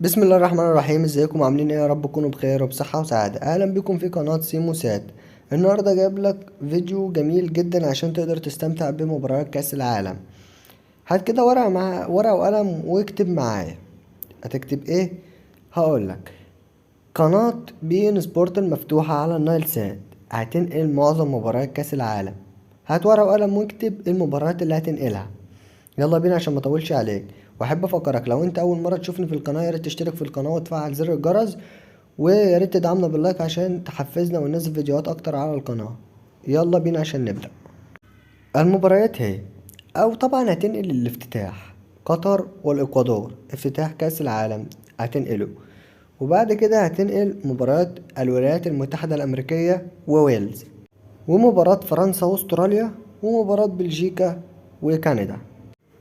بسم الله الرحمن الرحيم. ازيكم عاملين ايه؟ يا رب تكونوا بخير وبصحة وسعادة. اهلا بكم في قناة سيمو سات. النهاردة جايب لك فيديو جميل جدا عشان تقدر تستمتع بمباريات كأس العالم. هات كده ورقة وقلم واكتب معايا. هتكتب ايه؟ هقول لك. قناة بي ان سبورت المفتوحة على النايل سات هتنقل معظم مباريات كأس العالم. هات ورقة وقلم واكتب المباريات اللي هتنقلها. يلا بينا عشان ما اطولش عليك. واحب افكرك، لو انت اول مره تشوفني في القناه يا ريت تشترك في القناه وتفعل زر الجرس، ويا ريت تدعمنا باللايك عشان تحفزنا وننزل فيديوهات اكتر على القناه. يلا بينا عشان نبدا. المباريات هي، او طبعا هتنقل الافتتاح. قطر والاكوادور افتتاح كاس العالم هتنقله. وبعد كده هتنقل مباريات الولايات المتحده الامريكيه وويلز، ومباراة فرنسا واستراليا، ومباراة بلجيكا وكندا،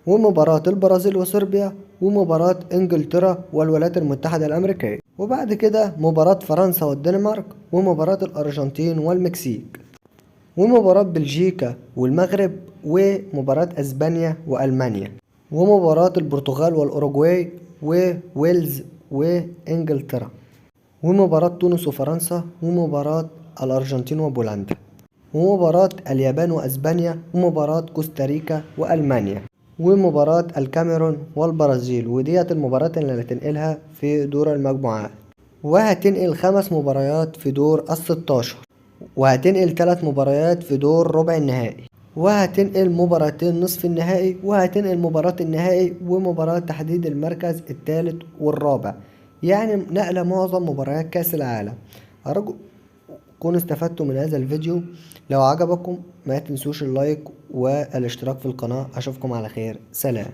ومباراة البرازيل وصربيا، ومباراة انجلترا والولايات المتحدة الامريكية. وبعد كده مباراة فرنسا والدنمارك، ومباراة الارجنتين والمكسيك، ومباراة بلجيكا والمغرب، ومباراة اسبانيا والمانيا، ومباراة البرتغال والاوروغواي وويلز وانجلترا، ومباراة تونس وفرنسا، ومباراة الارجنتين وبولندا، ومباراة اليابان واسبانيا، ومباراة كوستاريكا والمانيا، ومباراة الكاميرون والبرازيل. وديت المباريات اللي هتنقلها في دور المجموعات. وهتنقل 5 مباريات في دور ال16، وهتنقل 3 مباريات في دور ربع النهائي، وهتنقل مباراتين نصف النهائي، وهتنقل مباراة النهائي ومباراة تحديد المركز الثالث والرابع. يعني نقل معظم مباريات كأس العالم. أرجو تكونوا استفدتوا من هذا الفيديو. لو عجبكم ما تنسوش اللايك والاشتراك في القناة. اشوفكم على خير. سلام.